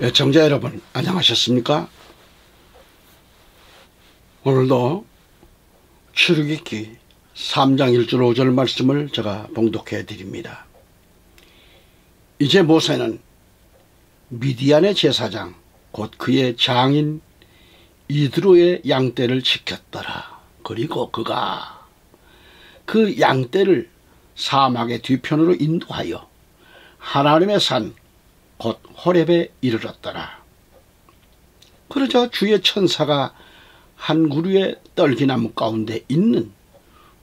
애청자 여러분, 안녕하셨습니까? 오늘도 출애굽기 3장 1절 5절 말씀을 제가 봉독해 드립니다. 이제 모세는 미디안의 제사장 곧 그의 장인 이드로의 양떼를 지켰더라. 그리고 그가 그 양떼를 사막의 뒤편으로 인도하여 하나님의 산 곧 호렙에 이르렀더라. 그러자 주의 천사가 한 그루의 떨기나무 가운데 있는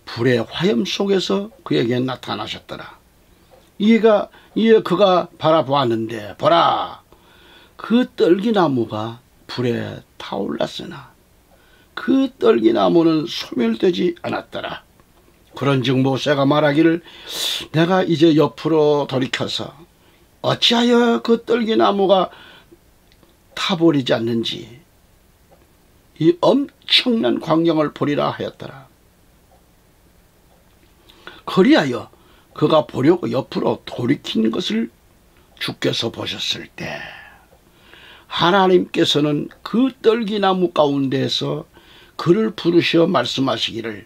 불의 화염 속에서 그에게 나타나셨더라. 이에 그가 바라보았는데 보라, 그 떨기나무가 불에 타올랐으나 그 떨기나무는 소멸되지 않았더라. 그런즉 모세가 말하기를 내가 이제 옆으로 돌이켜서 어찌하여 그 떨기나무가 타버리지 않는지 이 엄청난 광경을 보리라 하였더라. 그리하여 그가 보려고 옆으로 돌이킨 것을 주께서 보셨을 때 하나님께서는 그 떨기나무 가운데에서 그를 부르시어 말씀하시기를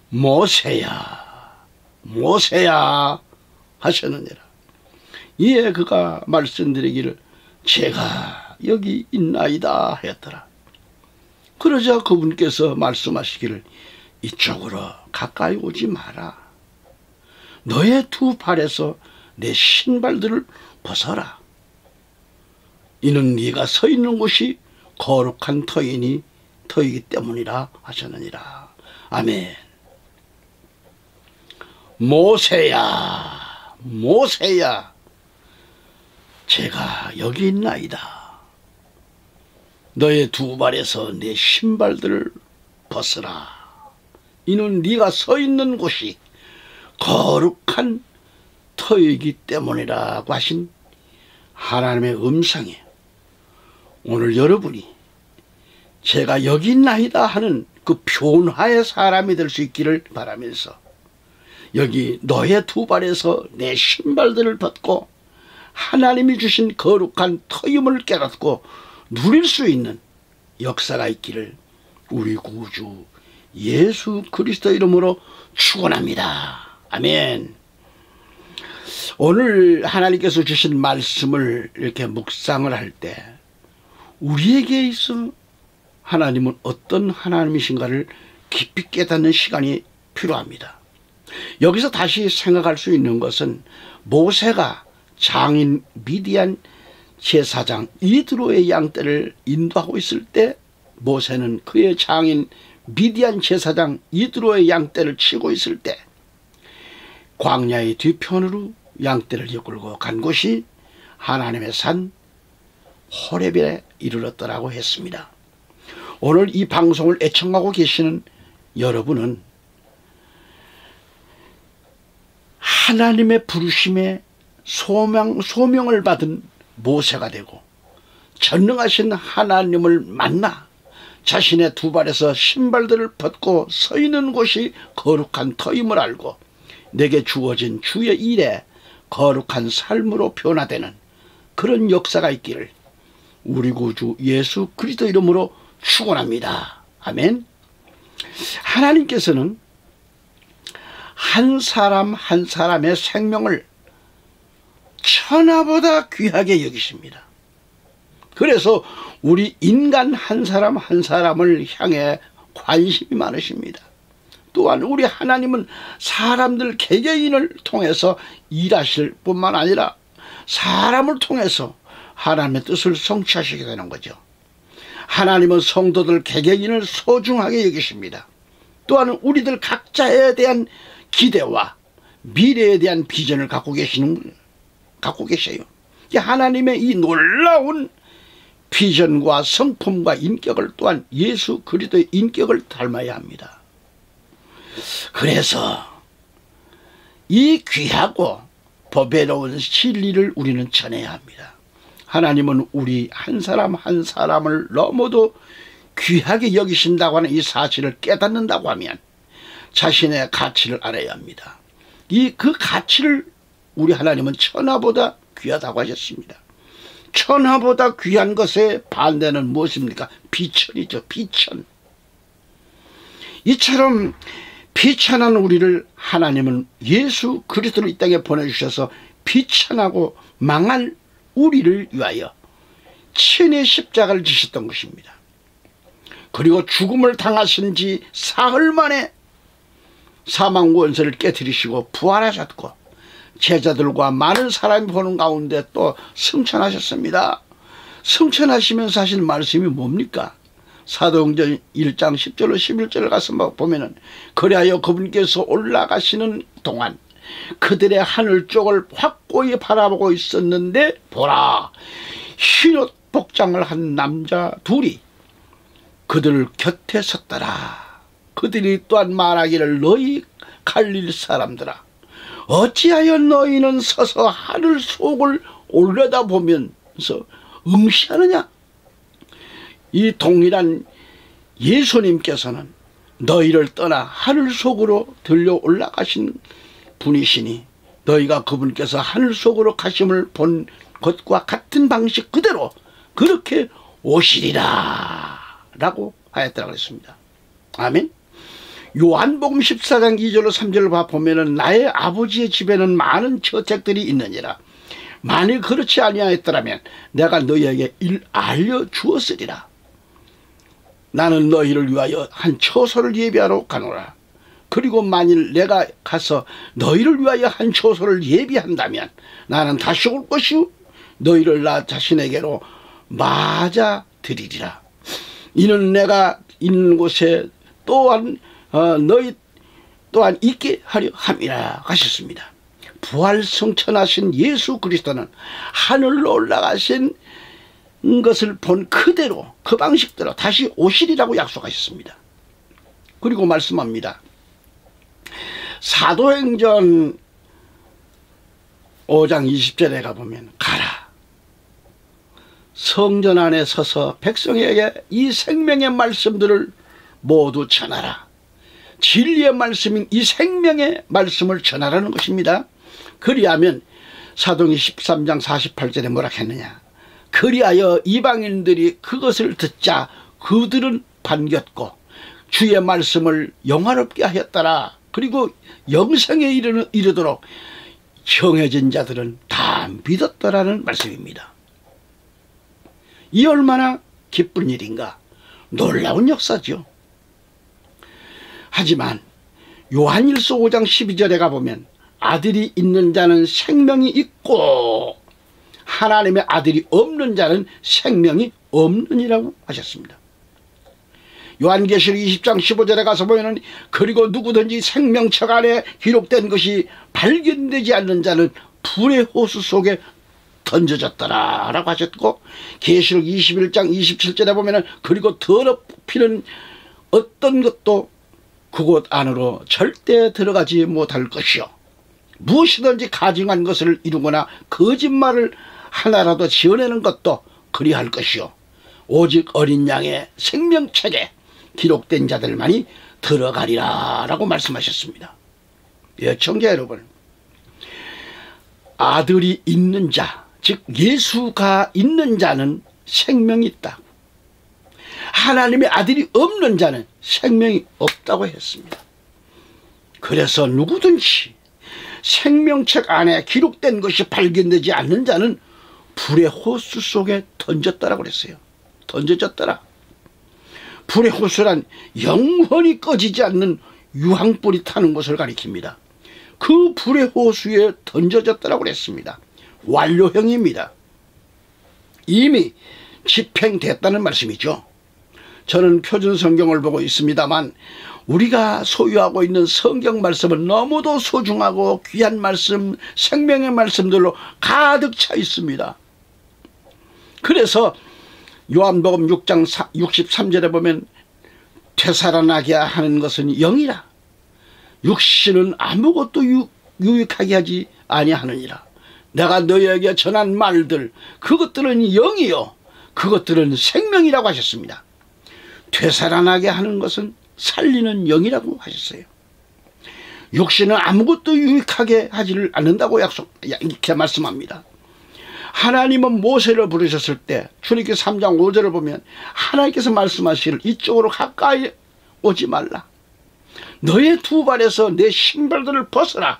모세야 모세야 하셨느니라. 이에 그가 말씀드리기를 제가 여기 있나이다 하였더라. 그러자 그분께서 말씀하시기를 이쪽으로 가까이 오지 마라. 너의 두 발에서 내 신발들을 벗어라. 이는 네가 서 있는 곳이 거룩한 터이기 때문이라 하셨느니라. 아멘. 모세야 모세야 제가 여기 있나이다. 너의 두 발에서 내 신발들을 벗으라. 이는 네가 서 있는 곳이 거룩한 터이기 때문이라고 하신 하나님의 음성에 오늘 여러분이 제가 여기 있나이다 하는 그 변화의 사람이 될 수 있기를 바라면서 여기 너의 두 발에서 내 신발들을 벗고 하나님이 주신 거룩한 터임을 깨닫고 누릴 수 있는 역사가 있기를 우리 구주 예수 그리스도 이름으로 축원합니다. 아멘. 오늘 하나님께서 주신 말씀을 이렇게 묵상을 할 때 우리에게 있어 하나님은 어떤 하나님이신가를 깊이 깨닫는 시간이 필요합니다. 여기서 다시 생각할 수 있는 것은 모세가 장인 미디안 제사장 이드로의 양떼를 인도하고 있을 때 모세는 그의 장인 미디안 제사장 이드로의 양떼를 치고 있을 때 광야의 뒤편으로 양떼를 이끌고 간 곳이 하나님의 산 호렙에 이르렀더라고 했습니다. 오늘 이 방송을 애청하고 계시는 여러분은 하나님의 부르심에 소명을 받은 모세가 되고 전능하신 하나님을 만나 자신의 두 발에서 신발들을 벗고 서 있는 곳이 거룩한 터임을 알고 내게 주어진 주의 일에 거룩한 삶으로 변화되는 그런 역사가 있기를 우리 구주 예수 그리스도 이름으로 축원합니다. 아멘. 하나님께서는 한 사람 한 사람의 생명을 천하보다 귀하게 여기십니다. 그래서 우리 인간 한 사람 한 사람을 향해 관심이 많으십니다. 또한 우리 하나님은 사람들 개개인을 통해서 일하실 뿐만 아니라 사람을 통해서 하나님의 뜻을 성취하시게 되는 거죠. 하나님은 성도들 개개인을 소중하게 여기십니다. 또한 우리들 각자에 대한 기대와 미래에 대한 비전을 갖고 계셔요. 하나님의 이 놀라운 비전과 성품과 인격을 또한 예수 그리스도의 인격을 닮아야 합니다. 그래서 이 귀하고 보배로운 진리를 우리는 전해야 합니다. 하나님은 우리 한 사람 한 사람을 너무도 귀하게 여기신다고 하는 이 사실을 깨닫는다고 하면 자신의 가치를 알아야 합니다. 그 가치를 우리 하나님은 천하보다 귀하다고 하셨습니다. 천하보다 귀한 것의 반대는 무엇입니까? 비천이죠. 비천. 이처럼 비천한 우리를 하나님은 예수 그리스도를 이 땅에 보내주셔서 비천하고 망할 우리를 위하여 친히 십자가를 지셨던 것입니다. 그리고 죽음을 당하신 지 사흘 만에 사망 원수를 깨뜨리시고 부활하셨고 제자들과 많은 사람이 보는 가운데 또 승천하셨습니다. 승천하시면서 하신 말씀이 뭡니까? 사도행전 1장 10절로 11절을 가서 보면은 그리하여 그분께서 올라가시는 동안 그들의 하늘 쪽을 확고히 바라보고 있었는데 보라, 흰옷 복장을 한 남자 둘이 그들 곁에 섰더라. 그들이 또한 말하기를 너희 갈릴 사람들아, 어찌하여 너희는 서서 하늘 속을 올려다보면서 응시하느냐? 이 동일한 예수님께서는 너희를 떠나 하늘 속으로 들려 올라가신 분이시니 너희가 그분께서 하늘 속으로 가심을 본 것과 같은 방식 그대로 그렇게 오시리라 라고 하였다고 했습니다. 아멘. 요한복음 14장 2절로 3절을 보면은 나의 아버지의 집에는 많은 저택들이 있느니라. 만일 그렇지 아니하였더라면 내가 너희에게 알려주었으리라. 나는 너희를 위하여 한 처소를 예비하러 가노라. 그리고 만일 내가 가서 너희를 위하여 한 처소를 예비한다면 나는 다시 올 것이요 너희를 나 자신에게로 맞아 드리리라. 이는 내가 있는 곳에 또한 너희 또한 있게 하려 함이라 하셨습니다. 부활 승천하신 예수 그리스도는 하늘로 올라가신 것을 본 그대로 그 방식대로 다시 오시리라고 약속하셨습니다. 그리고 말씀합니다. 사도행전 5장 20절에 가보면 가라, 성전 안에 서서 백성에게 이 생명의 말씀들을 모두 전하라. 진리의 말씀인 이 생명의 말씀을 전하라는 것입니다. 그리하면 사도행전 13장 48절에 뭐라 했느냐? 그리하여 이방인들이 그것을 듣자 그들은 반겼고 주의 말씀을 영화롭게 하였더라. 그리고 영생에 이르도록 정해진 자들은 다 믿었더라는 말씀입니다. 이 얼마나 기쁜 일인가, 놀라운 역사죠. 하지만 요한일서 5장 12절에 가보면 아들이 있는 자는 생명이 있고 하나님의 아들이 없는 자는 생명이 없느니라고 하셨습니다. 요한계시록 20장 15절에 가서 보면 그리고 누구든지 생명책 안에 기록된 것이 발견되지 않는 자는 불의 호수 속에 던져졌더라 라고 하셨고, 계시록 21장 27절에 보면 그리고 더럽히는 어떤 것도 그곳 안으로 절대 들어가지 못할 것이요 무엇이든지 가증한 것을 이루거나 거짓말을 하나라도 지어내는 것도 그리할 것이요 오직 어린 양의 생명책에 기록된 자들만이 들어가리라 라고 말씀하셨습니다. 청자 여러분, 아들이 있는 자, 즉 예수가 있는 자는 생명이 있다. 하나님의 아들이 없는 자는 생명이 없다고 했습니다. 그래서 누구든지 생명책 안에 기록된 것이 발견되지 않는 자는 불의 호수 속에 던졌다라고 그랬어요. 던져졌더라. 불의 호수란 영원히 꺼지지 않는 유황불이 타는 것을 가리킵니다. 그 불의 호수에 던져졌다라고 그랬습니다. 완료형입니다. 이미 집행됐다는 말씀이죠. 저는 표준 성경을 보고 있습니다만 우리가 소유하고 있는 성경 말씀은 너무도 소중하고 귀한 말씀, 생명의 말씀들로 가득 차 있습니다. 그래서 요한복음 6장 63절에 보면 되살아나게 하는 것은 영이라 육신은 아무것도 유익하게 하지 아니하느니라. 내가 너희에게 전한 말들 그것들은 영이요 그것들은 생명이라고 하셨습니다. 되살아나게 하는 것은 살리는 영이라고 하셨어요. 육신은 아무것도 유익하게 하지를 않는다고 이렇게 말씀합니다. 하나님은 모세를 부르셨을 때 출애굽기 3장 5절을 보면 하나님께서 말씀하시기를 이쪽으로 가까이 오지 말라. 너의 두 발에서 내 신발들을 벗어라.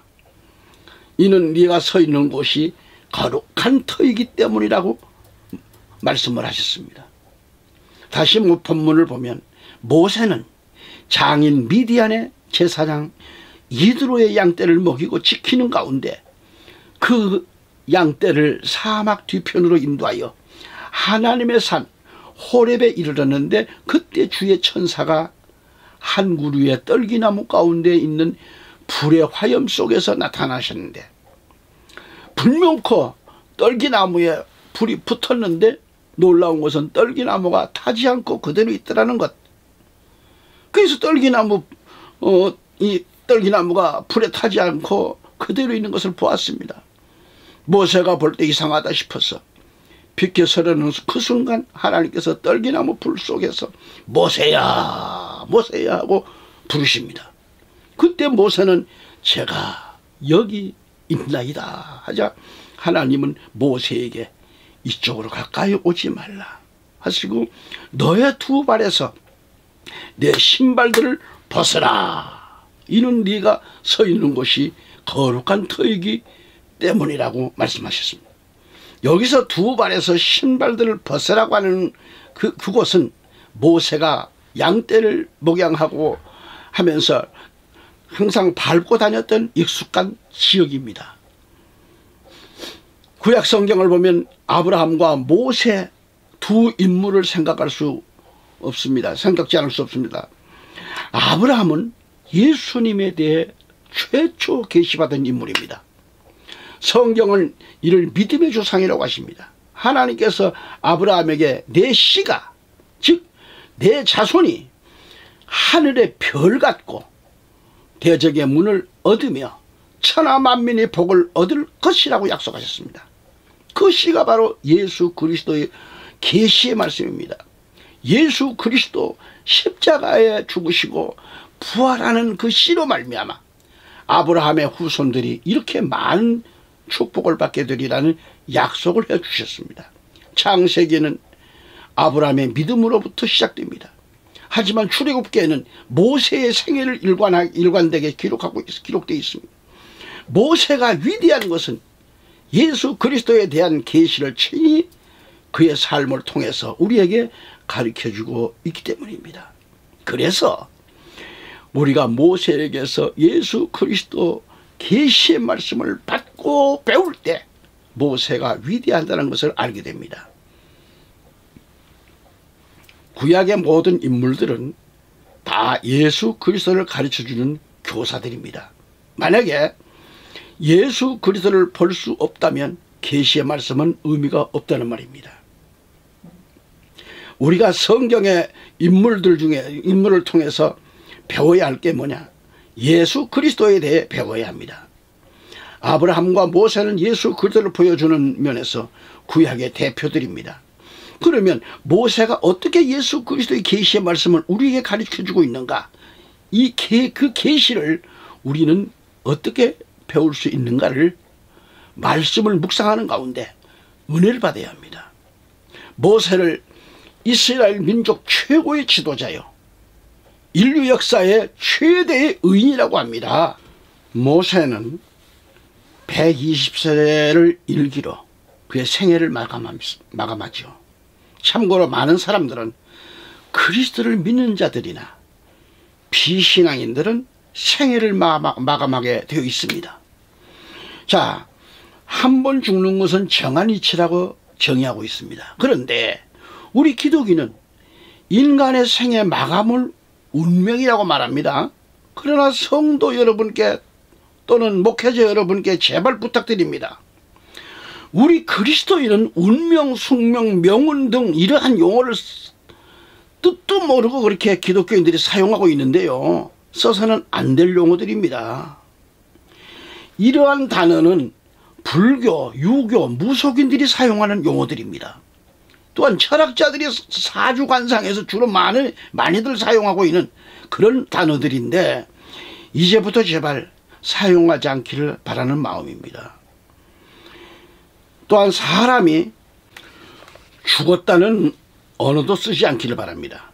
이는 네가 서 있는 곳이 거룩한 터이기 때문이라고 말씀을 하셨습니다. 다시 본문을 보면 모세는 장인 미디안의 제사장 이드로의 양떼를 먹이고 지키는 가운데 그 양떼를 사막 뒤편으로 인도하여 하나님의 산 호렙에 이르렀는데 그때 주의 천사가 한 그루의 떨기나무 가운데 있는 불의 화염 속에서 나타나셨는데, 분명코 떨기나무에 불이 붙었는데 놀라운 것은 떨기나무가 타지 않고 그대로 있더라는 것. 그래서 이 떨기나무가 불에 타지 않고 그대로 있는 것을 보았습니다. 모세가 볼 때 이상하다 싶어서 비켜서려는 그 순간 하나님께서 떨기나무 불 속에서 모세야 모세야 하고 부르십니다. 그때 모세는 제가 여기 있나이다 하자 하나님은 모세에게 이쪽으로 가까이 오지 말라 하시고 너의 두 발에서 내 신발들을 벗어라. 이는 네가 서 있는 곳이 거룩한 터이기 때문이라고 말씀하셨습니다. 여기서 두 발에서 신발들을 벗으라고 하는 그곳은 모세가 양떼를 목양하고 하면서 항상 밟고 다녔던 익숙한 지역입니다. 구약 성경을 보면 아브라함과 모세 두 인물을 생각할 수 없습니다. 생각지 않을 수 없습니다. 아브라함은 예수님에 대해 최초 계시받은 인물입니다. 성경은 이를 믿음의 조상이라고 하십니다. 하나님께서 아브라함에게 내 씨가, 즉 내 자손이 하늘의 별 같고 대적의 문을 얻으며 천하 만민의 복을 얻을 것이라고 약속하셨습니다. 그 씨가 바로 예수 그리스도의 계시의 말씀입니다. 예수 그리스도 십자가에 죽으시고 부활하는 그 씨로 말미암아 아브라함의 후손들이 이렇게 많은 축복을 받게 되리라는 약속을 해주셨습니다. 창세기는 아브라함의 믿음으로부터 시작됩니다. 하지만 출애굽기에는 모세의 생애를 일관되게 기록되어 있습니다. 모세가 위대한 것은 예수 그리스도에 대한 계시를 친히 그의 삶을 통해서 우리에게 가르쳐주고 있기 때문입니다. 그래서 우리가 모세에게서 예수 그리스도 계시의 말씀을 받고 배울 때 모세가 위대하다는 것을 알게 됩니다. 구약의 모든 인물들은 다 예수 그리스도를 가르쳐주는 교사들입니다. 만약에 예수 그리스도를 볼 수 없다면 계시의 말씀은 의미가 없다는 말입니다. 우리가 성경의 인물을 통해서 배워야 할 게 뭐냐? 예수 그리스도에 대해 배워야 합니다. 아브라함과 모세는 예수 그리스도를 보여주는 면에서 구약의 대표들입니다. 그러면 모세가 어떻게 예수 그리스도의 계시의 말씀을 우리에게 가르쳐주고 있는가? 그 계시를 우리는 어떻게 배울 수 있는가를 말씀을 묵상하는 가운데 은혜를 받아야 합니다. 모세를 이스라엘 민족 최고의 지도자요, 인류 역사의 최대의 의인이라고 합니다. 모세는 120세를 일기로 그의 생애를 마감하죠. 참고로 많은 사람들은 그리스도를 믿는 자들이나 비신앙인들은 생애를 마감하게 되어 있습니다. 자, 한 번 죽는 것은 정한 이치라고 정의하고 있습니다. 그런데 우리 기독인은 인간의 생애 마감을 운명이라고 말합니다. 그러나 성도 여러분께 또는 목회자 여러분께 제발 부탁드립니다. 우리 그리스도인은 운명, 숙명, 명운 등 이러한 용어를 뜻도 모르고 그렇게 기독교인들이 사용하고 있는데요, 써서는 안 될 용어들입니다. 이러한 단어는 불교, 유교, 무속인들이 사용하는 용어들입니다. 또한 철학자들이 사주관상에서 주로 많이들 사용하고 있는 그런 단어들인데 이제부터 제발 사용하지 않기를 바라는 마음입니다. 또한 사람이 죽었다는 언어도 쓰지 않기를 바랍니다.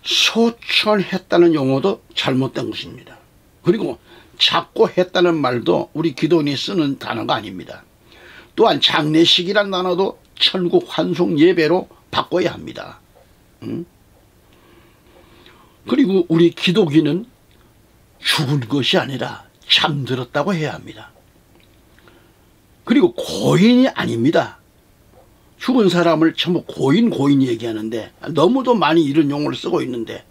소천했다는 용어도 잘못된 것입니다. 그리고 작고했다는 말도 우리 기도인이 쓰는 단어가 아닙니다. 또한 장례식이란 단어도 천국 환송 예배로 바꿔야 합니다. 그리고 우리 기독인은 죽은 것이 아니라 잠들었다고 해야 합니다. 그리고 고인이 아닙니다. 죽은 사람을 전부 고인 얘기하는데 너무도 많이 이런 용어를 쓰고 있는데,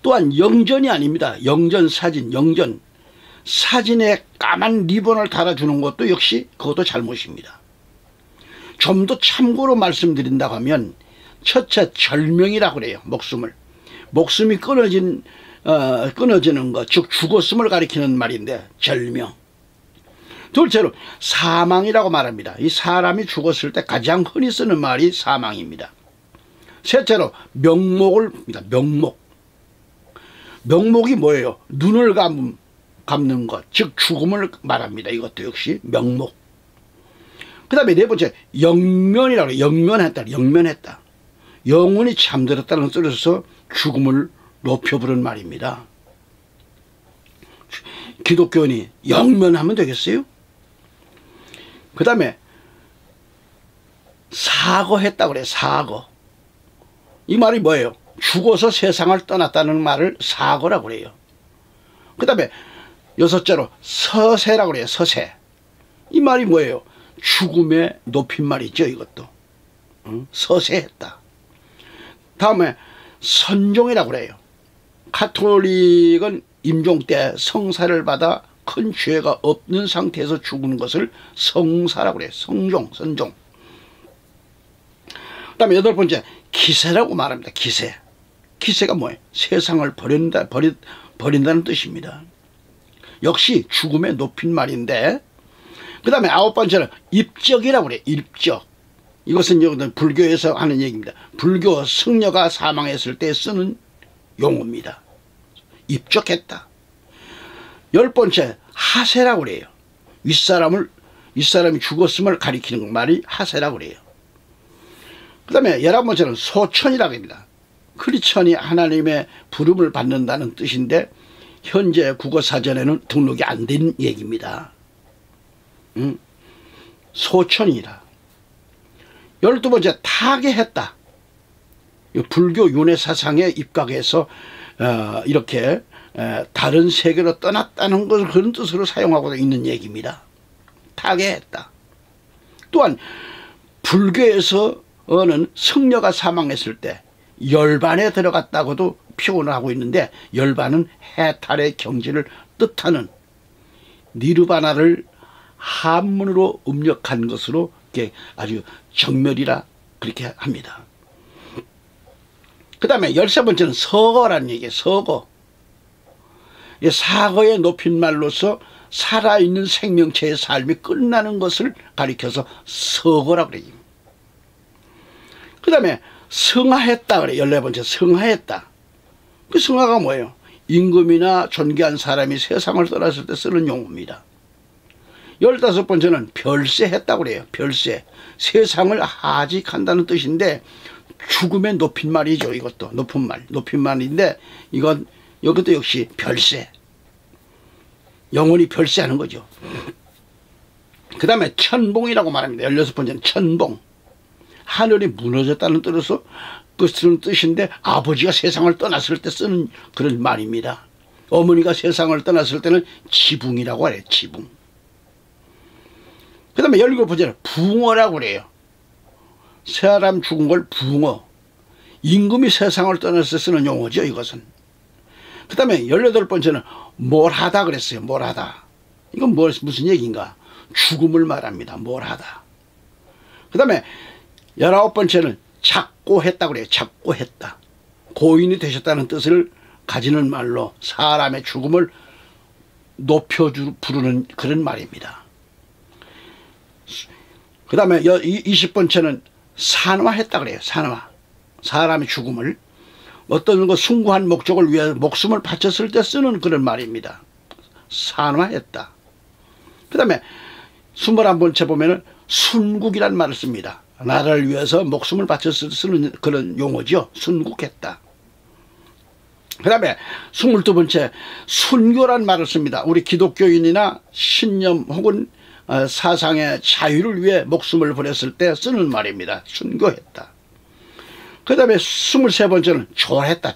또한 영전이 아닙니다. 영전 사진, 영전 사진에 까만 리본을 달아주는 것도 역시 그것도 잘못입니다. 좀 더 참고로 말씀드린다고 하면 첫째 절명이라고 그래요. 목숨이 끊어지는 것, 즉 죽었음을 가리키는 말인데 절명. 둘째로 사망이라고 말합니다. 이 사람이 죽었을 때 가장 흔히 쓰는 말이 사망입니다. 셋째로 명목입니다. 명목이 뭐예요? 눈을 감는 것, 즉 죽음을 말합니다. 이것도 역시 명목. 그 다음에 네 번째 영면이라고 해요. 영면했다. 영혼이 잠들었다는 뜻에서 죽음을 높여 부른 말입니다. 기독교인이 영면하면 되겠어요? 그 다음에 사거했다고 그래요. 사거. 이 말이 뭐예요? 죽어서 세상을 떠났다는 말을 사거라고 그래요. 그 다음에 여섯째로 서세라고 그래요. 서세. 이 말이 뭐예요? 죽음의 높임말이죠. 이것도. 서세했다. 다음에 선종이라고 그래요. 가톨릭은 임종 때 성사를 받아 큰 죄가 없는 상태에서 죽은 것을 성사라고 그래요. 선종. 그 다음에 여덟 번째 기세라고 말합니다. 기세가 뭐예요? 세상을 버린다는 뜻입니다. 역시 죽음의 높임말인데, 그 다음에 아홉 번째는 입적이라고 그래요. 입적. 이것은 불교에서 하는 얘기입니다. 불교 승려가 사망했을 때 쓰는 용어입니다. 입적했다. 열 번째 하세라고 그래요. 윗사람이 죽었음을 가리키는 말이 하세라고 그래요. 그 다음에 11번째는 소천이라고 합니다. 크리스천이 하나님의 부름을 받는다는 뜻인데 현재 국어사전에는 등록이 안 된 얘기입니다. 소천이라. 12번째 타계했다. 불교 윤회 사상에 입각해서 이렇게 다른 세계로 떠났다는 것을 그런 뜻으로 사용하고 있는 얘기입니다. 타계했다. 또한 불교에서는 승려가 사망했을 때 열반에 들어갔다고도 표현을 하고 있는데, 열반은 해탈의 경지를 뜻하는 니르바나를 한문으로 음력한 것으로 이렇게 아주 정멸이라 그렇게 합니다. 그 다음에 13번째는 서거라는 얘기예요. 서거. 사거의 높임말로서 살아있는 생명체의 삶이 끝나는 것을 가리켜서 서거라고 그래요. 그 다음에 승하했다 그래요. 14번째 승하했다. 그 승하가 뭐예요? 임금이나 존귀한 사람이 세상을 떠났을 때 쓰는 용어입니다. 15번째는 별세했다고 그래요. 별세. 세상을 하직한다는 뜻인데 죽음의 높임말이죠. 이것도 높임말인데 이것도 역시 별세. 영원히 별세하는 거죠. 그 다음에 천봉이라고 말합니다. 16번째는 천봉. 하늘이 무너졌다는 뜻인데 아버지가 세상을 떠났을 때 쓰는 그런 말입니다. 어머니가 세상을 떠났을 때는 지붕이라고 해요. 지붕. 그 다음에 17번째는 붕어라고 그래요. 사람 죽은 걸 붕어. 임금이 세상을 떠났을 때 쓰는 용어죠. 이것은. 그 다음에 18번째는 몰하다 그랬어요. 몰하다. 이건 무슨 얘기인가? 죽음을 말합니다. 몰하다. 그 다음에 19번째는 작고했다고 그래요. 작고했다. 고인이 되셨다는 뜻을 가지는 말로 사람의 죽음을 높여 부르는 그런 말입니다. 그 다음에 20번째는 산화했다 그래요. 산화. 사람의 죽음을 어떤 숭고한 목적을 위해 목숨을 바쳤을 때 쓰는 그런 말입니다. 산화했다. 그 다음에 21번째 보면은 순국이란 말을 씁니다. 나라를 위해서 목숨을 바쳐 쓰는 그런 용어죠. 순국했다. 그 다음에 22번째 순교란 말을 씁니다. 우리 기독교인이나 신념 혹은 사상의 자유를 위해 목숨을 버렸을 때 쓰는 말입니다. 순교했다. 그 다음에 23번째는 졸했다.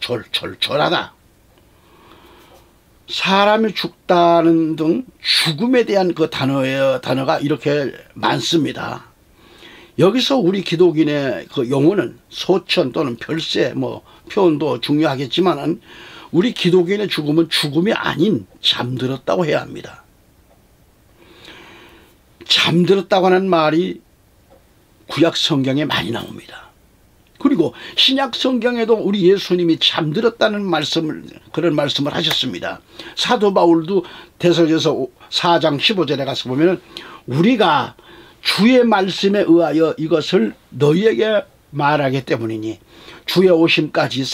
졸하다. 사람이 죽다는 등 죽음에 대한 그 단어가 이렇게 많습니다. 여기서 우리 기독인의 그 용어는 소천 또는 별세 표현도 중요하겠지만은 우리 기독인의 죽음은 죽음이 아닌 잠들었다고 해야 합니다. 잠들었다고 하는 말이 구약 성경에 많이 나옵니다. 그리고 신약 성경에도 우리 예수님이 잠들었다는 그런 말씀을 하셨습니다. 사도 바울도 데살로니가서 4장 15절에 가서 보면 우리가 주의 말씀에 의하여 이것을 너희에게 말하기 때문이니 주의 오심까지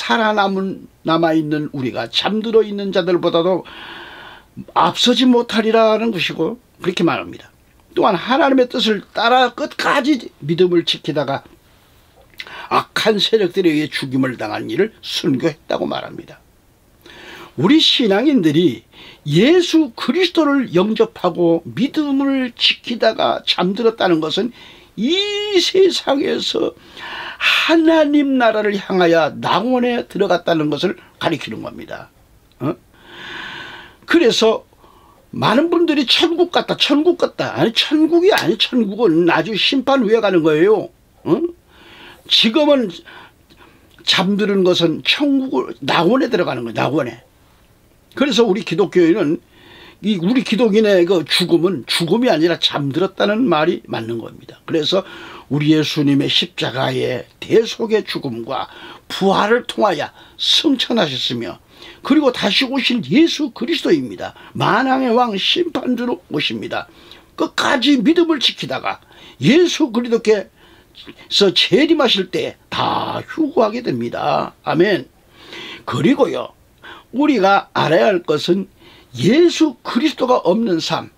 남아있는 우리가 잠들어 있는 자들보다도 앞서지 못하리라는 것이고 그렇게 말합니다. 또한 하나님의 뜻을 따라 끝까지 믿음을 지키다가 악한 세력들에 의해 죽임을 당한 일을 순교했다고 말합니다. 우리 신앙인들이 예수 그리스도를 영접하고 믿음을 지키다가 잠들었다는 것은 이 세상에서 하나님 나라를 향하여 낙원에 들어갔다는 것을 가리키는 겁니다. 그래서 많은 분들이 천국 같다. 아니 천국이 아니 천국은 나중에 심판 후에 가는 거예요. 지금은 잠드는 것은 천국을 낙원에 들어가는 거예요. 낙원에. 그래서 우리 기독교인은 우리 기독인의 그 죽음은 죽음이 아니라 잠들었다는 말이 맞는 겁니다. 그래서 우리 예수님의 십자가의 대속의 죽음과 부활을 통하여 승천하셨으며 그리고 다시 오실 예수 그리스도입니다. 만왕의 왕 심판주로 오십니다. 끝까지 믿음을 지키다가 예수 그리스도께서 재림하실 때 다 휴거하게 됩니다. 아멘. 그리고요, 우리가 알아야 할 것은 예수 그리스도가 없는 삶,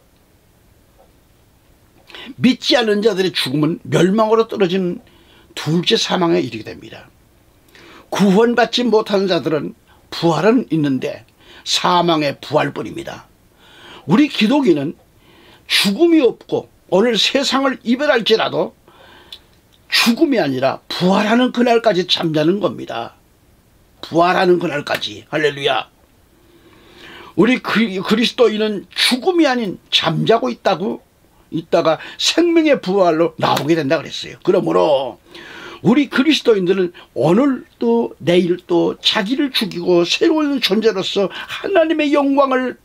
믿지 않는 자들의 죽음은 멸망으로 떨어지는 둘째 사망에 이르게 됩니다. 구원받지 못하는 자들은 부활은 있는데 사망의 부활뿐입니다. 우리 기독인은 죽음이 없고 오늘 세상을 이별할지라도 죽음이 아니라 부활하는 그날까지 잠자는 겁니다. 부활하는 그날까지. 할렐루야. 우리 그리스도인은 죽음이 아닌 잠자고 있다가 생명의 부활로 나오게 된다 그랬어요. 그러므로 우리 그리스도인들은 오늘도 내일도 자기를 죽이고 새로운 존재로서 하나님의 영광을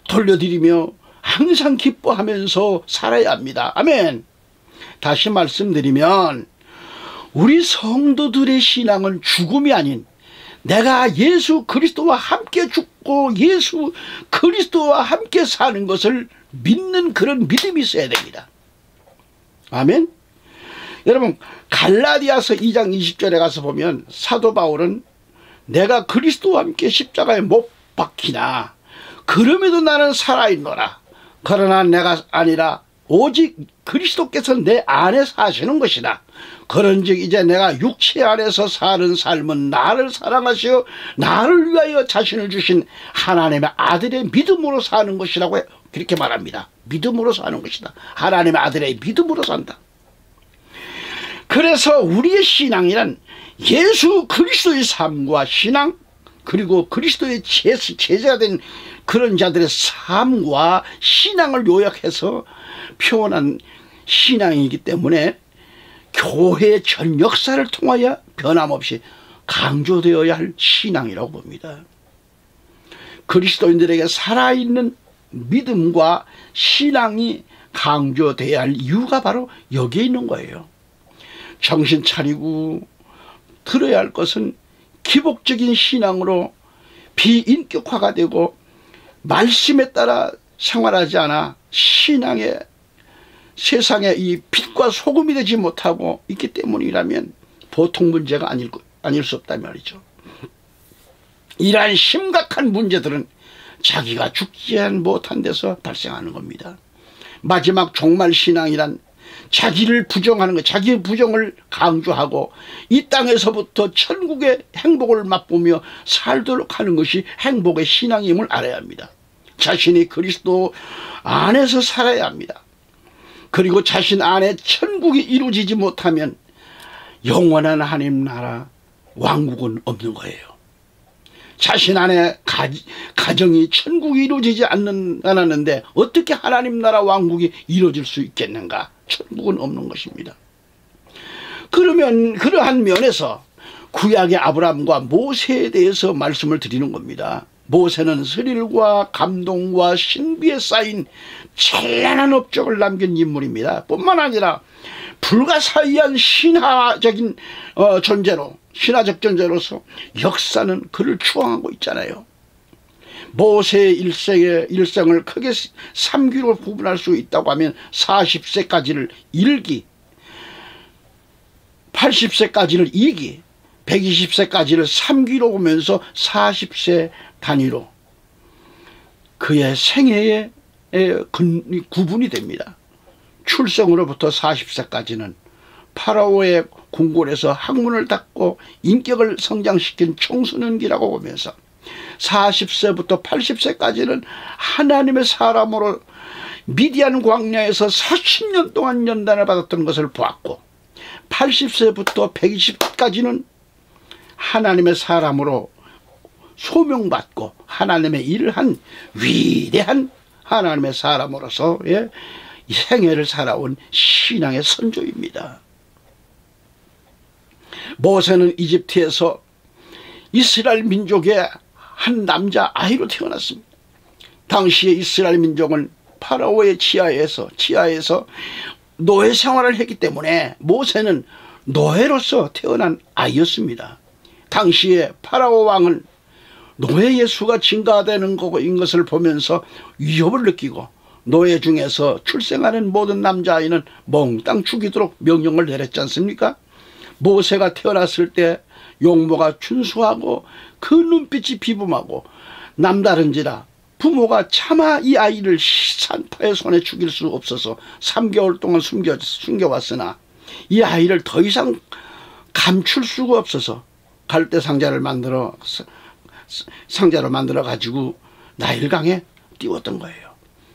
돌려드리며 항상 기뻐하면서 살아야 합니다. 아멘. 다시 말씀드리면 우리 성도들의 신앙은 죽음이 아닌 내가 예수 그리스도와 함께 죽고 예수 그리스도와 함께 사는 것을 믿는 그런 믿음이 있어야 됩니다. 아멘. 여러분 갈라디아서 2장 20절에 가서 보면 사도 바울은 내가 그리스도와 함께 십자가에 못 박히나 그럼에도 나는 살아있노라. 그러나 내가 아니라 오직 그리스도께서 내 안에 사시는 것이다. 그런즉 이제 내가 육체 안에서 사는 삶은 나를 사랑하시어 나를 위하여 자신을 주신 하나님의 아들의 믿음으로 사는 것이라고 그렇게 말합니다. 믿음으로 사는 것이다. 하나님의 아들의 믿음으로 산다. 그래서 우리의 신앙이란 예수 그리스도의 삶과 신앙 그리고 그리스도의 제자가 된 그런 자들의 삶과 신앙을 요약해서 표현한 신앙이기 때문에 교회의 전 역사를 통하여 변함없이 강조되어야 할 신앙이라고 봅니다. 그리스도인들에게 살아있는 믿음과 신앙이 강조되어야 할 이유가 바로 여기에 있는 거예요. 정신 차리고 들어야 할 것은 기복적인 신앙으로 비인격화가 되고 말씀에 따라 생활하지 않아 신앙의 세상에 이 빛과 소금이 되지 못하고 있기 때문이라면 보통 문제가 아닐 수 없단 말이죠. 이러한 심각한 문제들은 자기가 죽지 못한 데서 발생하는 겁니다. 마지막 종말 신앙이란 자기를 부정하는 것, 자기의 부정을 강조하고 이 땅에서부터 천국의 행복을 맛보며 살도록 하는 것이 행복의 신앙임을 알아야 합니다. 자신이 그리스도 안에서 살아야 합니다. 그리고 자신 안에 천국이 이루어지지 못하면 영원한 하나님 나라 왕국은 없는 거예요. 자신 안에 가정이 천국이 이루어지지 않았는데 어떻게 하나님 나라 왕국이 이루어질 수 있겠는가? 천국은 없는 것입니다. 그러면 그러한 면에서 구약의 아브라함과 모세에 대해서 말씀을 드리는 겁니다. 모세는 스릴과 감동과 신비에 쌓인 찬란한 업적을 남긴 인물입니다. 뿐만 아니라 불가사의한 신화적인 존재로, 신화적 존재로서 역사는 그를 추앙하고 있잖아요. 모세의 일생을 크게 3기로 구분할 수 있다고 하면 40세까지를 1기, 80세까지를 2기, 120세까지를 3기로 보면서 40세 단위로 그의 생애에 구분이 됩니다. 출생으로부터 40세까지는 파라오의 궁궐에서 학문을 닦고 인격을 성장시킨 청소년기라고 보면서 40세부터 80세까지는 하나님의 사람으로 미디안 광야에서 40년 동안 연단을 받았던 것을 보았고 80세부터 120까지는 하나님의 사람으로 소명받고 하나님의 일을 한 위대한 하나님의 사람으로서의 생애를 살아온 신앙의 선조입니다. 모세는 이집트에서 이스라엘 민족의 한 남자 아이로 태어났습니다. 당시의 이스라엘 민족은 파라오의 지하에서 노예 생활을 했기 때문에 모세는 노예로서 태어난 아이였습니다. 당시에 파라오 왕은 노예의 수가 증가되는 것을 보면서 위협을 느끼고 노예 중에서 출생하는 모든 남자아이는 몽땅 죽이도록 명령을 내렸지 않습니까? 모세가 태어났을 때 용모가 준수하고 그 눈빛이 비범하고 남다른지라 부모가 차마 이 아이를 산파의 손에 죽일 수 없어서 3개월 동안 숨겨왔으나 이 아이를 더 이상 감출 수가 없어서 갈대 상자로 만들어 가지고 나일강에 띄웠던 거예요.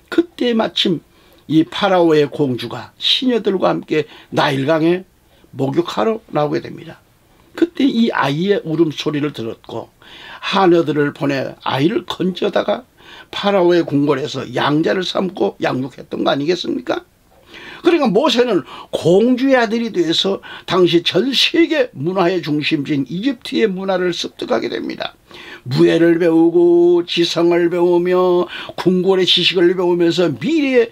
그때 마침 이 파라오의 공주가 시녀들과 함께 나일강에 목욕하러 나오게 됩니다. 그때 이 아이의 울음소리를 들었고 하녀들을 보내 아이를 건져다가 파라오의 궁궐에서 양자를 삼고 양육했던 거 아니겠습니까? 그러니까 모세는 공주의 아들이 돼서 당시 전 세계 문화의 중심지인 이집트의 문화를 습득하게 됩니다. 무예를 배우고 지성을 배우며 궁궐의 지식을 배우면서 미래의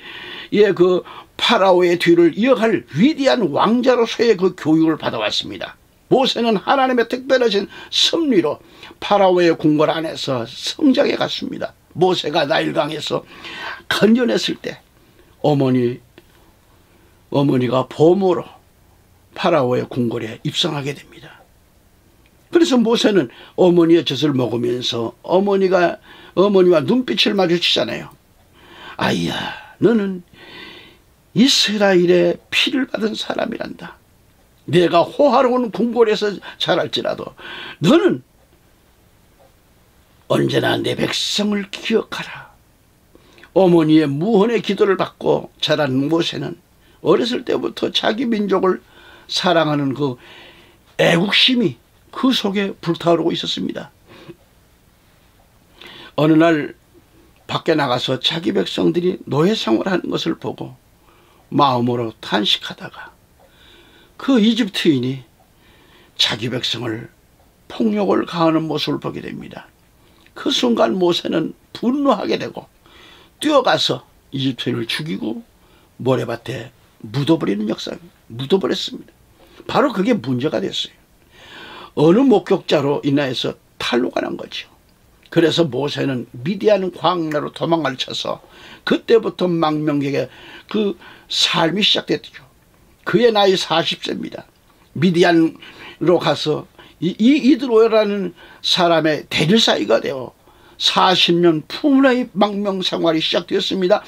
그 파라오의 뒤를 이어갈 위대한 왕자로서의 그 교육을 받아왔습니다. 모세는 하나님의 특별하신 섭리로 파라오의 궁궐 안에서 성장해 갔습니다. 모세가 나일강에서 건져냈을 때 어머니가 보모로 파라오의 궁궐에 입성하게 됩니다. 그래서 모세는 어머니의 젖을 먹으면서 어머니와 눈빛을 마주치잖아요. 아이야, 너는 이스라엘의 피를 받은 사람이란다. 내가 호화로운 궁궐에서 자랄지라도 너는 언제나 내 백성을 기억하라. 어머니의 무언의 기도를 받고 자란 모세는 어렸을 때부터 자기 민족을 사랑하는 그 애국심이 그 속에 불타오르고 있었습니다. 어느 날 밖에 나가서 자기 백성들이 노예 생활하는 것을 보고 마음으로 탄식하다가 그 이집트인이 자기 백성을 폭력을 가하는 모습을 보게 됩니다. 그 순간 모세는 분노하게 되고 뛰어가서 이집트인을 죽이고 모래밭에 묻어버리는 묻어버렸습니다. 바로 그게 문제가 됐어요. 어느 목격자로 인하여서 탈로가 난 거죠. 그래서 모세는 미디안 광야로 도망을 쳐서 그때부터 망명객의 그 삶이 시작됐죠. 그의 나이 40세입니다. 미디안으로 가서 이드로라는 사람의 대릴사이가 되어 40년 풍라의 망명 생활이 시작되었습니다.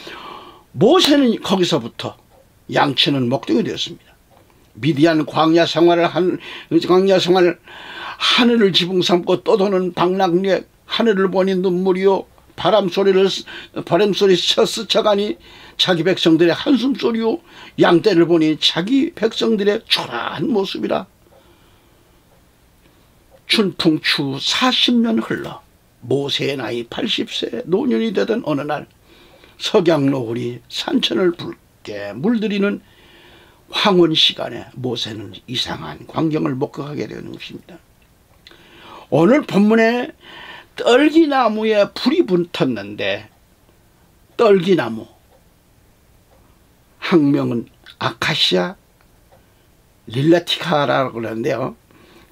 모세는 거기서부터 양치는 목동이 되었습니다. 미디안 광야 생활 하늘을 지붕 삼고 떠도는 방랑객, 하늘을 보니 눈물이요 바람소리 스쳐가니 자기 백성들의 한숨소리요 양떼를 보니 자기 백성들의 초라한 모습이라. 춘풍추 40년 흘러 모세의 나이 80세 노년이 되던 어느 날 석양노을이 산천을 붉게 물들이는 황혼 시간에 모세는 이상한 광경을 목격하게 되는 것입니다. 오늘 본문에 떨기나무에 불이 붙었는데, 떨기나무 학명은 아카시아 릴라티카라고 그러는데요,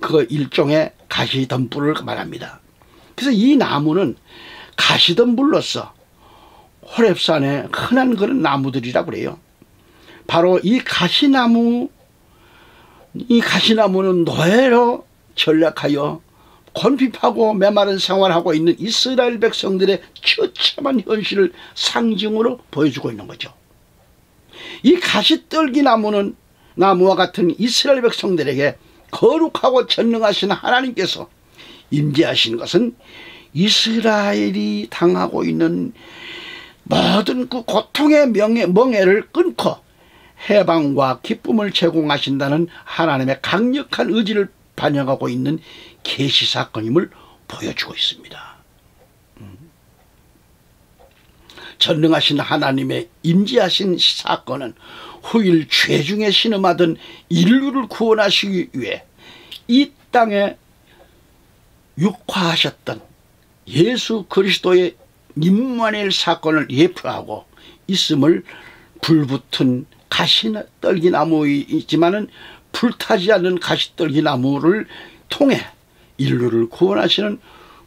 그 일종의 가시덤불을 말합니다. 그래서 이 나무는 가시덤불로서 호렙산에 흔한 그런 나무들이라고 그래요. 바로 이 가시나무는 노예로 전락하여 곤핍하고 메마른 생활하고 있는 이스라엘 백성들의 처참한 현실을 상징으로 보여주고 있는 거죠. 이 가시떨기나무는 나무와 같은 이스라엘 백성들에게 거룩하고 전능하신 하나님께서 임재하신 것은 이스라엘이 당하고 있는 모든 그 고통의 멍에를 끊고 해방과 기쁨을 제공하신다는 하나님의 강력한 의지를 반영하고 있는 계시사건임을 보여주고 있습니다. 전능하신 하나님의 임재하신 사건은 후일 죄중에 신음하던 인류를 구원하시기 위해 이 땅에 육화하셨던 예수 그리스도의 임마누엘 사건을 예표하고 있음을, 불붙은 가시떨기나무이지만은 불타지 않는 가시떨기나무를 통해 인류를 구원하시는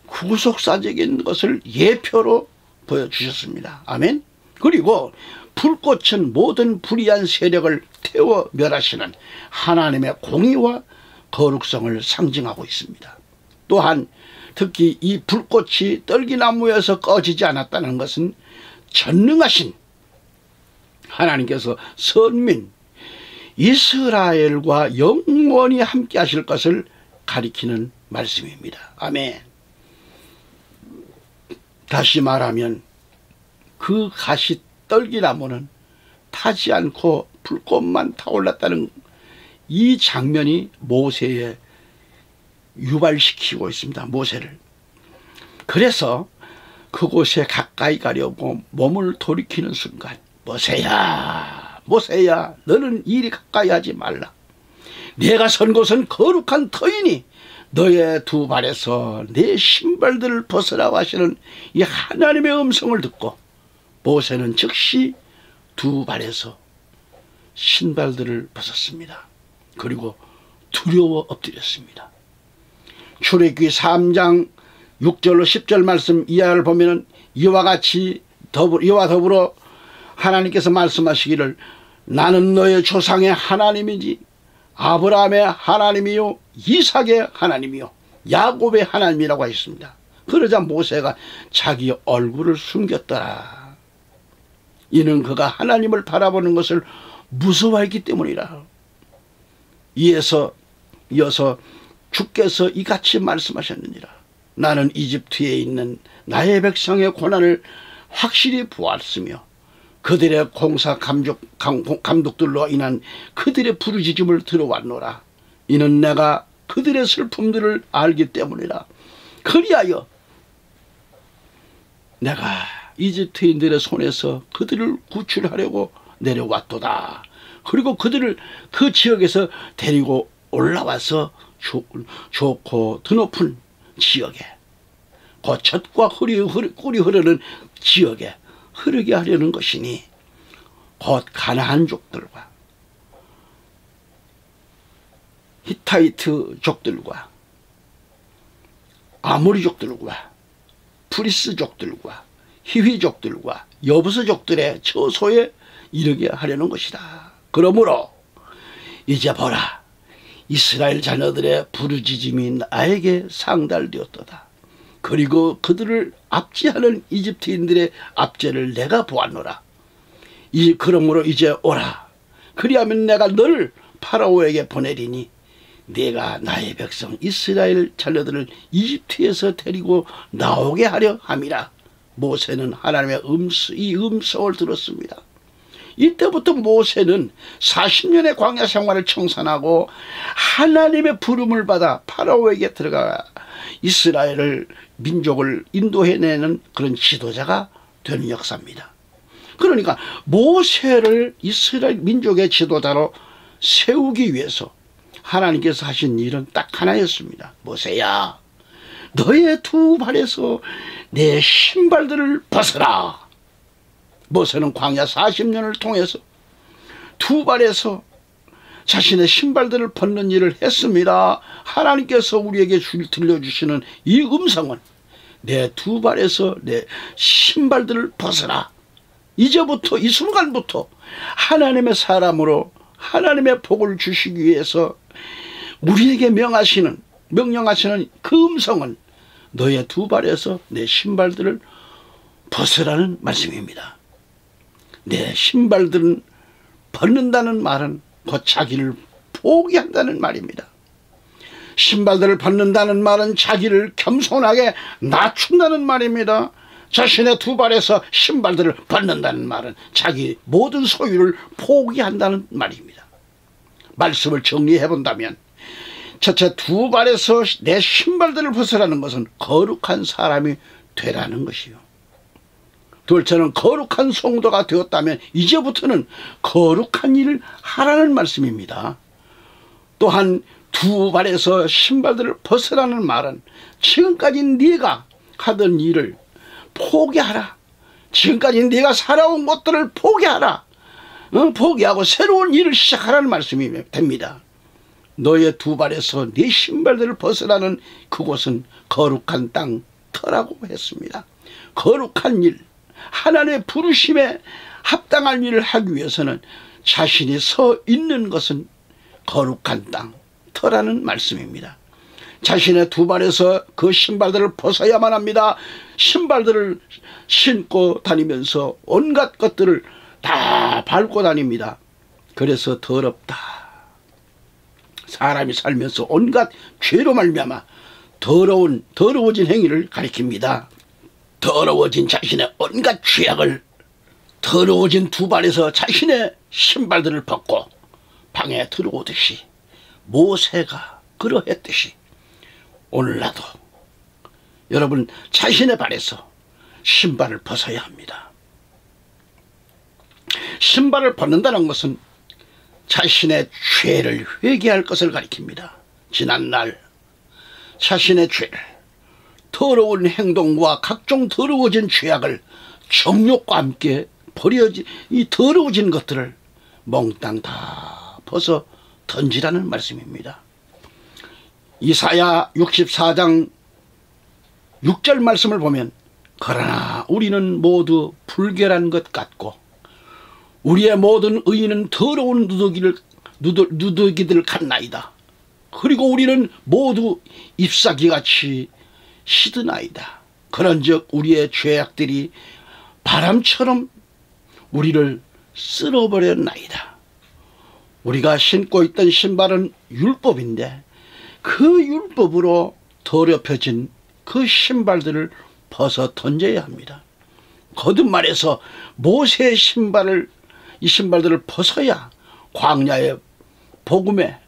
구속사적인 것을 예표로 보여주셨습니다. 아멘. 그리고 불꽃은 모든 불의한 세력을 태워 멸하시는 하나님의 공의와 거룩성을 상징하고 있습니다. 또한 특히 이 불꽃이 떨기나무에서 꺼지지 않았다는 것은 전능하신 하나님께서 선민 이스라엘과 영원히 함께 하실 것을 가리키는 말씀입니다. 아멘. 다시 말하면 그 가시떨기나무는 타지 않고 불꽃만 타올랐다는 이 장면이 모세에 유발시키고 있습니다. 모세를. 그래서 그곳에 가까이 가려고 몸을 돌이키는 순간, 모세야, 모세야, 너는 이리 가까이 하지 말라. 내가 선 곳은 거룩한 터이니 너의 두 발에서 내 신발들을 벗으라고 하시는 이 하나님의 음성을 듣고 모세는 즉시 두 발에서 신발들을 벗었습니다. 그리고 두려워 엎드렸습니다. 출애굽기 3장 6절로 10절 말씀 이하를 보면은 이와 더불어 하나님께서 말씀하시기를 나는 너의 조상의 하나님이지 아브라함의 하나님이요 이삭의 하나님이요 야곱의 하나님이라고 하셨습니다. 그러자 모세가 자기 얼굴을 숨겼더라. 이는 그가 하나님을 바라보는 것을 무서워했기 때문이라. 이어서 주께서 이같이 말씀하셨느니라. 나는 이집트에 있는 나의 백성의 고난을 확실히 보았으며 그들의 공사 감독들로 인한 그들의 부르짖음을 들어왔노라. 이는 내가 그들의 슬픔들을 알기 때문이라. 그리하여 내가 이집트인들의 손에서 그들을 구출하려고 내려왔도다. 그리고 그들을 그 지역에서 데리고 올라와서 좋고 드높은 지역에, 곧 젖과 꿀이 흐르는 지역에 흐르게 하려는 것이니 곧 가나안족들과 히타이트족들과 아모리족들과 프리스족들과 히위족들과 여부스족들의 처소에 이르게 하려는 것이다. 그러므로 이제 보라, 이스라엘 자녀들의 부르짖음이 나에게 상달되었도다. 그리고 그들을 압제하는 이집트인들의 압제를 내가 보았노라. 그러므로 이제 오라. 그리하면 내가 너를 파라오에게 보내리니 네가 나의 백성 이스라엘 자녀들을 이집트에서 데리고 나오게 하려 함이라. 모세는 하나님의 이 음성을 들었습니다. 이때부터 모세는 40년의 광야 생활을 청산하고 하나님의 부름을 받아 파라오에게 들어가 이스라엘을 민족을 인도해내는 그런 지도자가 되는 역사입니다. 그러니까 모세를 이스라엘 민족의 지도자로 세우기 위해서 하나님께서 하신 일은 딱 하나였습니다. 모세야, 너의 두 발에서 내 신발들을 벗어라. 모세는 광야 40년을 통해서 두 발에서 자신의 신발들을 벗는 일을 했습니다. 하나님께서 우리에게 들려주시는 이 음성은 내 두 발에서 내 신발들을 벗어라. 이제부터 이 순간부터 하나님의 사람으로 하나님의 복을 주시기 위해서 우리에게 명령하시는 그 음성은 너의 두 발에서 내 신발들을 벗으라는 말씀입니다. 내 신발들은 벗는다는 말은 곧 자기를 포기한다는 말입니다. 신발들을 벗는다는 말은 자기를 겸손하게 낮춘다는 말입니다. 자신의 두 발에서 신발들을 벗는다는 말은 자기 모든 소유를 포기한다는 말입니다. 말씀을 정리해 본다면 첫째, 두 발에서 내 신발들을 벗으라는 것은 거룩한 사람이 되라는 것이요. 둘째는 거룩한 성도가 되었다면 이제부터는 거룩한 일을 하라는 말씀입니다. 또한 두 발에서 신발들을 벗으라는 말은 지금까지 네가 하던 일을 포기하라. 지금까지 네가 살아온 것들을 포기하라. 포기하고 새로운 일을 시작하라는 말씀이 됩니다. 너의 두 발에서 네 신발들을 벗으라는 그곳은 거룩한 땅 터라고 했습니다. 거룩한 일, 하나님의 부르심에 합당한 일을 하기 위해서는 자신이 서 있는 것은 거룩한 땅 터라는 말씀입니다. 자신의 두 발에서 그 신발들을 벗어야만 합니다. 신발들을 신고 다니면서 온갖 것들을 다 밟고 다닙니다. 그래서 더럽다. 사람이 살면서 온갖 죄로 말미암아 더러워진 행위를 가리킵니다. 더러워진 자신의 온갖 죄악을 더러워진 두 발에서 자신의 신발들을 벗고 방에 들어오듯이 모세가 그러했듯이 오늘날도 여러분 자신의 발에서 신발을 벗어야 합니다. 신발을 벗는다는 것은 자신의 죄를 회개할 것을 가리킵니다. 지난날 자신의 죄를, 더러운 행동과 각종 더러워진 죄악을 정욕과 함께 버려진 이 더러워진 것들을 몽땅 다 벗어 던지라는 말씀입니다. 이사야 64장 6절 말씀을 보면 그러나 우리는 모두 불결한 것 같고 우리의 모든 의인은 더러운 누더기들 같나이다. 그리고 우리는 모두 잎사귀같이 시드나이다. 그런즉 우리의 죄악들이 바람처럼 우리를 쓸어버렸나이다. 우리가 신고 있던 신발은 율법인데 그 율법으로 더럽혀진 그 신발들을 벗어 던져야 합니다. 거듭 말해서 모세의 이 신발들을 벗어야 광야의 복음의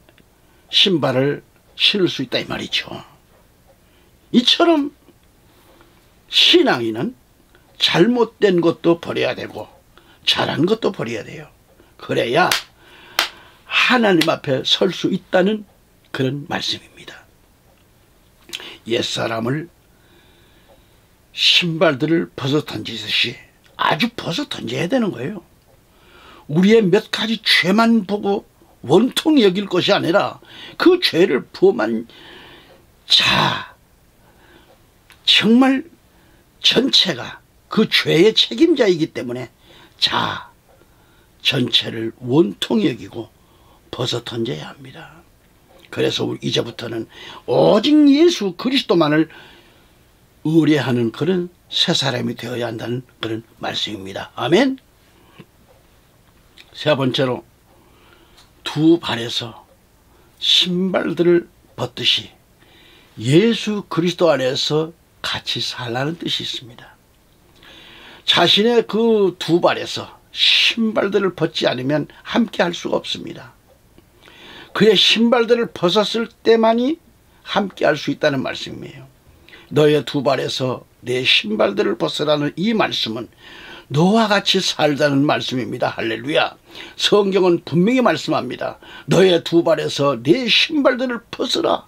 신발을 신을 수 있다 이 말이죠. 이처럼 신앙인은 잘못된 것도 버려야 되고 잘한 것도 버려야 돼요. 그래야 하나님 앞에 설 수 있다는 그런 말씀입니다. 옛사람을 신발들을 벗어 던지듯이 아주 벗어 던져야 되는 거예요. 우리의 몇 가지 죄만 보고 원통히 여길 것이 아니라 그 죄를 범한 자 정말 전체가 그 죄의 책임자이기 때문에 자 전체를 원통히 여기고 벗어 던져야 합니다. 그래서 이제부터는 오직 예수 그리스도만을 의뢰하는 그런 새 사람이 되어야 한다는 그런 말씀입니다. 아멘. 세 번째로 두 발에서 신발들을 벗듯이 예수 그리스도 안에서 같이 살라는 뜻이 있습니다. 자신의 그 두 발에서 신발들을 벗지 않으면 함께 할 수가 없습니다. 그의 신발들을 벗었을 때만이 함께 할 수 있다는 말씀이에요. 너의 두 발에서 내 신발들을 벗으라는 이 말씀은 너와 같이 살자는 말씀입니다. 할렐루야. 성경은 분명히 말씀합니다. 너의 두 발에서 내 신발들을 벗으라.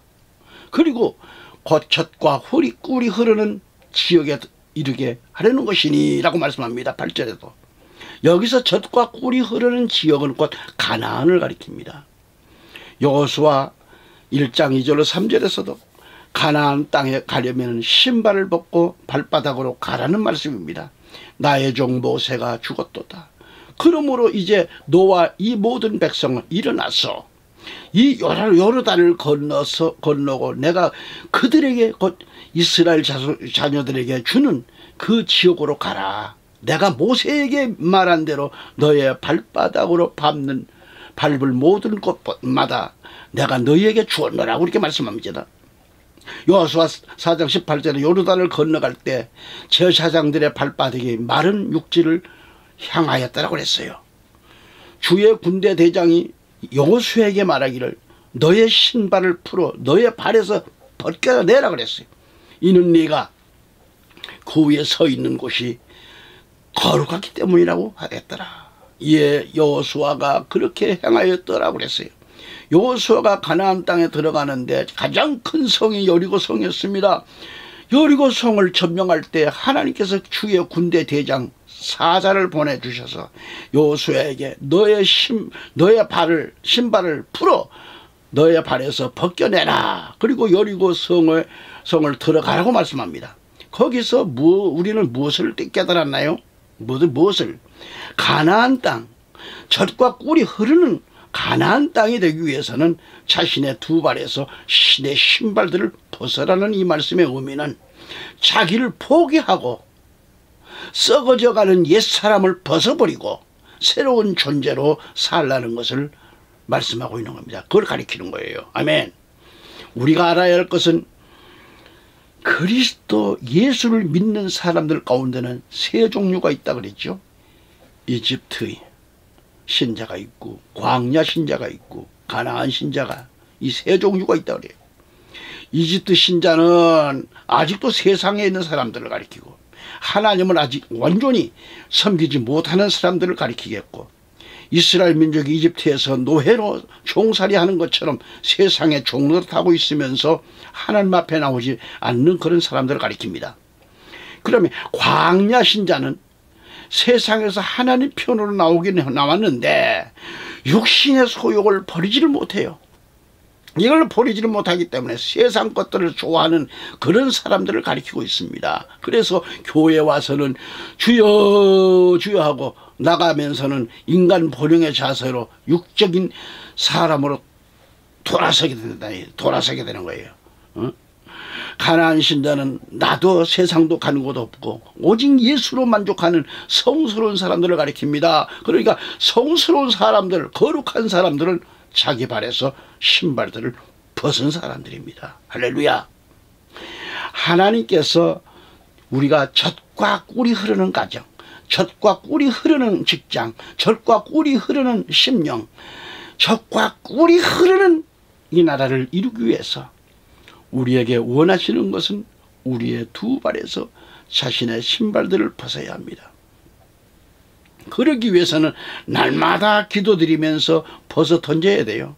그리고 곧 젖과 꿀이 흐르는 지역에 이르게 하려는 것이니 라고 말씀합니다. 8절에도. 여기서 젖과 꿀이 흐르는 지역은 곧 가나안을 가리킵니다. 여호수아 1장 2절로 3절에서도 가나안 땅에 가려면 신발을 벗고 발바닥으로 가라는 말씀입니다. 나의 종 모세가 죽었도다. 그러므로 이제 너와 이 모든 백성은 일어나서 이 요르단을 건너고 내가 그들에게 곧 이스라엘 자녀들에게 주는 그 지역으로 가라. 내가 모세에게 말한 대로 너의 발바닥으로 밟을 모든 곳마다 내가 너희에게 주었노라고 이렇게 말씀합니다. 여호수아 4장 18절에 요르단을 건너갈 때 제사장들의 발바닥이 마른 육지를 향하였다라고 그랬어요. 주의 군대 대장이 여호수아에게 말하기를 너의 신발을 풀어 너의 발에서 벗겨내라 그랬어요. 이는 네가 그 위에 서 있는 곳이 거룩하기 때문이라고 하였더라. 이에 여호수아가 그렇게 행하였더라고 그랬어요. 여호수아가 가나안 땅에 들어가는데 가장 큰 성이 여리고성이었습니다. 여리고성을 점령할 때 하나님께서 주의 군대 대장 사자를 보내주셔서 여호수아에게 너의 신발을 풀어 너의 발에서 벗겨내라. 그리고 여리고성을 들어가라고 말씀합니다. 거기서 우리는 무엇을 깨달았나요? 무엇을? 가나안 땅, 젖과 꿀이 흐르는 가나안 땅이 되기 위해서는 자신의 두 발에서 내 신발들을 벗으라는 이 말씀의 의미는 자기를 포기하고 썩어져가는 옛사람을 벗어버리고 새로운 존재로 살라는 것을 말씀하고 있는 겁니다. 그걸 가리키는 거예요. 아멘. 우리가 알아야 할 것은 그리스도 예수를 믿는 사람들 가운데는 세 종류가 있다 그랬죠. 이집트의 신자가 있고 광야 신자가 있고 가나안 신자가 이 세 종류가 있다 그래요. 이집트 신자는 아직도 세상에 있는 사람들을 가리키고 하나님을 아직 완전히 섬기지 못하는 사람들을 가리키겠고 이스라엘 민족이 이집트에서 노예로 종살이하는 것처럼 세상에 종노릇하고 있으면서 하나님 앞에 나오지 않는 그런 사람들을 가리킵니다. 그러면 광야 신자는 세상에서 하나님 편으로 나왔는데 육신의 소욕을 버리지를 못해요. 이걸 버리지를 못하기 때문에 세상 것들을 좋아하는 그런 사람들을 가리키고 있습니다. 그래서 교회에 와서는 주여 주여 하고 나가면서는 인간 본영의 자세로 육적인 사람으로 돌아서게 되는 거예요. 가나안 신자는 나도 세상도 가는 곳 없고 오직 예수로 만족하는 성스러운 사람들을 가리킵니다. 그러니까 성스러운 사람들, 거룩한 사람들은 자기 발에서 신발들을 벗은 사람들입니다. 할렐루야. 하나님께서 우리가 젖과 꿀이 흐르는 가정, 젖과 꿀이 흐르는 직장, 젖과 꿀이 흐르는 심령, 젖과 꿀이 흐르는 이 나라를 이루기 위해서 우리에게 원하시는 것은 우리의 두 발에서 자신의 신발들을 벗어야 합니다. 그러기 위해서는 날마다 기도드리면서 벗어 던져야 돼요.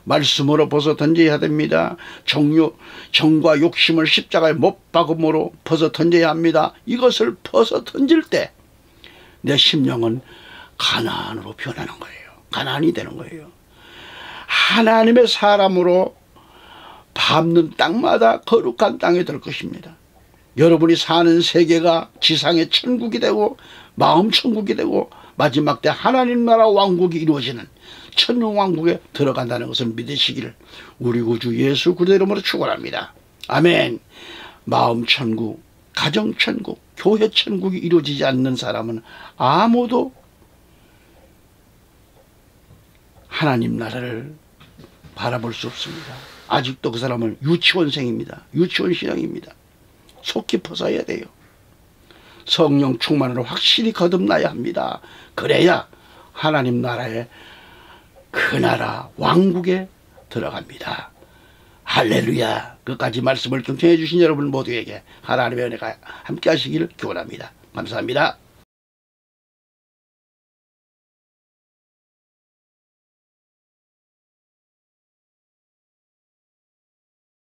말씀으로 벗어 던져야 됩니다. 정과 욕심을 십자가에 못 박음으로 벗어 던져야 합니다. 이것을 벗어 던질 때 내 심령은 가나안으로 변하는 거예요. 가나안이 되는 거예요. 하나님의 사람으로 밟는 땅마다 거룩한 땅이 될 것입니다. 여러분이 사는 세계가 지상의 천국이 되고 마음 천국이 되고 마지막 때 하나님 나라 왕국이 이루어지는 천왕국에 들어간다는 것을 믿으시기를 우리 구주 예수 그리스도 이름으로 축원합니다. 아멘. 마음 천국, 가정 천국, 교회 천국이 이루어지지 않는 사람은 아무도 하나님 나라를 바라볼 수 없습니다. 아직도 그 사람은 유치원생입니다. 유치원 신앙입니다. 속 깊어서 해야 돼요. 성령 충만으로 확실히 거듭나야 합니다. 그래야 하나님 나라의 그 나라 왕국에 들어갑니다. 할렐루야. 끝까지 말씀을 경청해 주신 여러분 모두에게 하나님의 은혜가 함께 하시기를 기원합니다. 감사합니다.